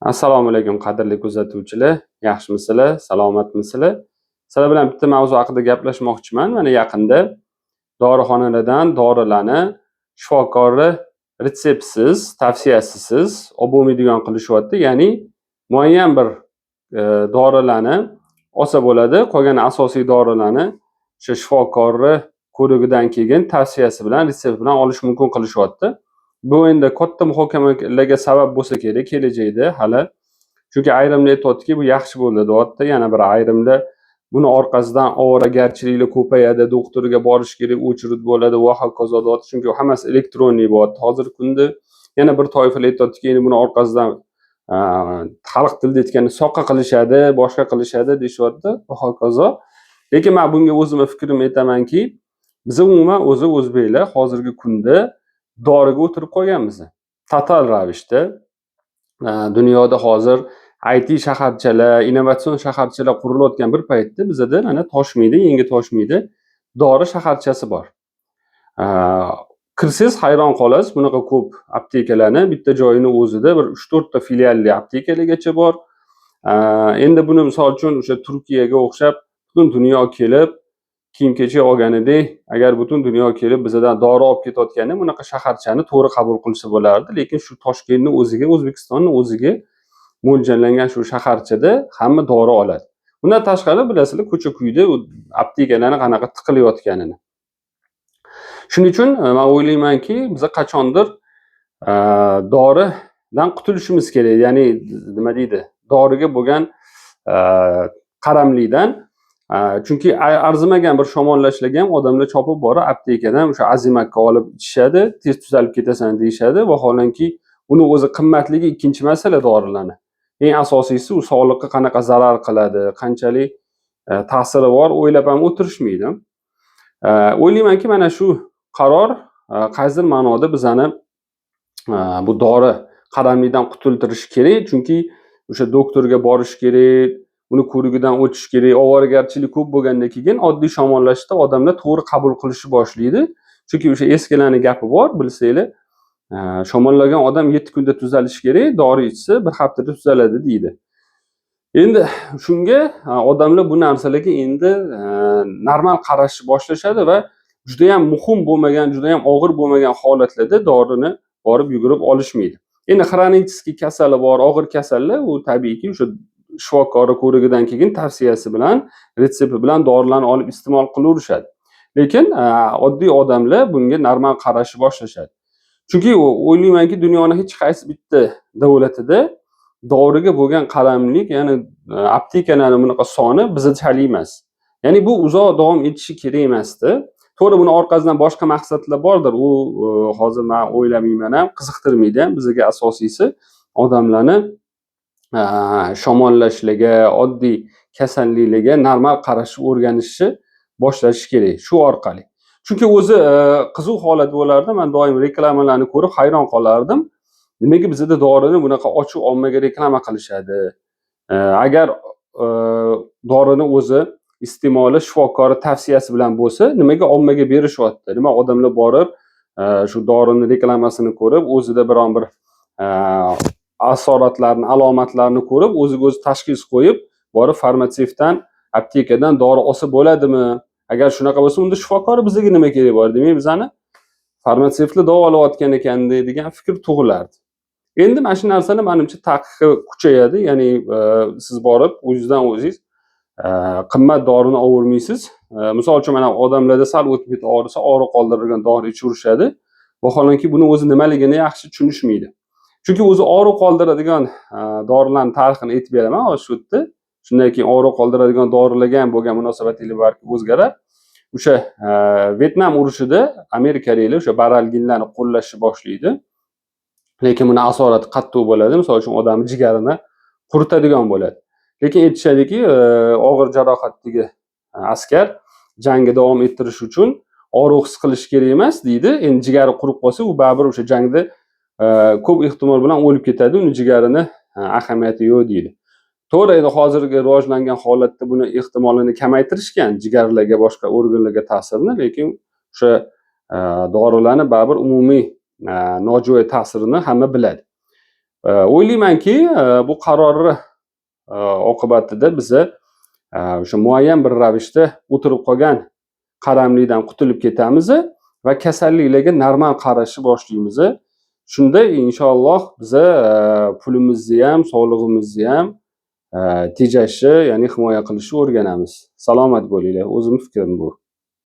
Assalomu alaykum qadrli kuzatuvchilar. Yaxshimisizlar? Salomatmisizlar? Sizlar bilan bitta mavzu haqida gaplashmoqchiman. Mana yaqinda dorixonalardan dorilarni shifokori retseptsiz, tavsiyasisiz olib bo'lmaydigan qilishyapti. Ya'ni muayyan bir dorilarni olsa bo'ladi, qolgan asosiy dorilarni o'sha shifokori ko'rigidan keyin tavsiyasi bilan, retsept bilan olish mumkin qilishyapti. Bu endi katta muhokamalarga sabab bo'lsa kerak kelajakda hali. Chunki ayrimlar aytyaptiki, bu yaxshi bo'ldi deyapti. Yana bir ayrimlar buni orqasidan ovoragarchiliklar ko'payadi, doktorga borish kerak, o'chirib bo'ladi va hokazo deyapti. Chunki hammasi elektronlik bo'lyapti hozirgi kunda. Yana bir toifalar aytyaptiki, endi buni orqasidan xalq tilida aytganda soqqa qilishadi, boshqa qilishadi deyishyapti va hokazo. Lekin men bunga o'zim fikrimni aytamanki, biz umuman o'zbeklar hozirgi kunda doriga o'tirib qolganmiz. Total ravishda dunyoda hozir IT shaharchalar, innovatsion shaharchalar qurilayotgan bir paytda bizda mana Toshmiyda, yangi Toshmiyda dori shaharchasi bor. Kirsangiz hayron qolasiz, bunaqa ko'p aptekalarni bitta joyini o'zida bir 3-4 ta filialli aptekalargacha bor. Endi buni misol uchun o'sha Turkiyaga o'xshab butun dunyo kelib, kiyim-kechak olganidek, agar butun dunyo kelib bizdan dori olib ketayotganda bunaqa shaharchani to'g'ri qabul qilsa bo'lardi. Lekin shu Toshkentning o'ziga, O'zbekistonning o'ziga mo'ljallangan shu shaharchada hamma dori oladi. Bundan tashqari bilasizlar, ko'cha-kuyda aptekalarni qanaqa tiqilayotganini. Shuning uchun men o'ylaymanki, biz qachondir doridan qutulishimiz kerak. Ya'ni nima deydi? Doriga bo'lgan qaramlikdan. Chunki arzimagan bir shamollashlarga ham odamlar chopib borib aptekadan o'sha azimakka olib ichishadi, tez tuzalib ketasan deyishadi. Vaholanki uni o'zi qimmatligi ikkinchi masala dorilarni. Eng asosiysi u sog'liqqa qanaqa zarar qiladi, qanchalik ta'siri bor o'ylab ham o'tirishmaydi. O'ylaymanki, mana shu qaror qaysidir ma'noda bizani bu dori qaramlikdan qutultirish kerak. Chunki o'sha doktorga borish kerak, uni ko'rigidan o'tish kerak. Ovoragarchilik ko'p bo'lgandan keyin oddiy shamollashda odamlar to'g'ri qabul qilishni boshlaydi. Chunki o'sha eskilarning gapi bor, bilsanglar, shamollagan odam 7 kunda tuzalishi kerak, dori ichsa 1 haftada tuzaladi deydi. Endi shunga odamlar bu narsalarga endi normal qarashni boshlashadi va juda ham muhim bo'lmagan, juda ham og'ir bo'lmagan holatlarda dorini borib yugurib olishmaydi. Endi xronический kasali bor, og'ir kasallar u tabiiyki o'sha shifokori ko'rigidan keyin tavsiyasi bilan, retsepti bilan dorilarni olib iste'mol qilaverishadi. Lekin oddiy odamlar bunga normal qarashni boshlashadi. Chunki o'ylaymanki, dunyoning hech qaysi bitta davlatida doriga bo'lgan qaramlik, ya'ni aptekalarning bunaqa soni bizchalik emas. Ya'ni bu uzoq davom etishi kerak emasdi. To'g'ri, buni orqasidan boshqa maqsadlar bordir. U hozir men o'ylamayman ham, qiziqtirmaydi ham. Bizga asosiysi odamlarni shamollashlarga, oddiy kasalliklarga normal qarashni o'rganishni boshlash kerak shu orqali. Chunki o'zi qiziq holat bo'lardi. Men doim reklamalarni ko'rib hayron qolardim. Nimaga bizda dorini bunaqa ochiq ommaga reklama qilishadi? Agar dorini o'zi iste'moli shifokori tavsiyasi bilan bo'lsa, nimaga ommaga berishyapti? Nima odamlar borib shu dorini reklamasini ko'rib, o'zida biron bir asoratlarni, alomatlarni ko'rib, o'ziga o'zi tashxis qo'yib, borib farmatsevtdan, aptekadan dori olsa bo'ladimi? Agar shunaqa bo'lsa, unda shifokori bizga nima kerak bor? Demak, bizani farmatsevtlar davolayotgan ekan degan fikr tug'ilardi. Endi mana shu narsani menimcha taqiqi kuchayadi. Ya'ni siz borib o'zingizdan o'zingiz qimmat dorini olmaysiz. Misol uchun mana odamlarda sal o'tib ketib og'risa, og'riq qoldiradigan dori ichaverishadi. Vaholanki buni o'zi nimaligini yaxshi tushunishmaydi. Chunki o'zi og'riq qoldiradigan dorilarning tarixini aytib beraman hozir shu yerda. Shundan keyin og'riq qoldiradigan dorilarga ham bo'lgan munosabatingiz balki o'zgarar. O'sha Vyetnam urushida amerikaliklar o'sha baralginlarni qo'llashni boshlaydi. Lekin buni asorati qattiq bo'ladi. Misol uchun odamning jigarini quritadigan bo'ladi. Lekin aytishadiki, og'ir jarohatdagi askar jangga davom ettirish uchun og'riq his qilish kerak emas deydi. Endi jigari qurib qolsa, u baribir o'sha jangda ko'p ehtimol bilan o'lib ketadi. Uni jigarini ahamiyati yo'q deydi. To'g'ri, endi hozirgi rivojlangan holatda buni ehtimolini kamaytirishgan, jigarlarga, boshqa organlarga ta'sirini, lekin o'sha dorilarni baribir umumiy nojo'ya ta'sirini hamma biladi. O'ylaymanki, bu qarorni oqibatida biza o'sha muayyan bir ravishda o'tirib qolgan qaramlikdan qutulib ketamiz va kasalliklarga normal qarashni boshlaymiz. Shunda inshaalloh biza pulimizni ham, sog'lig'imizni ham tejashni, ya'ni himoya qilishni o'rganamiz. Salomat bo'linglar. O'zimning fikrim bu.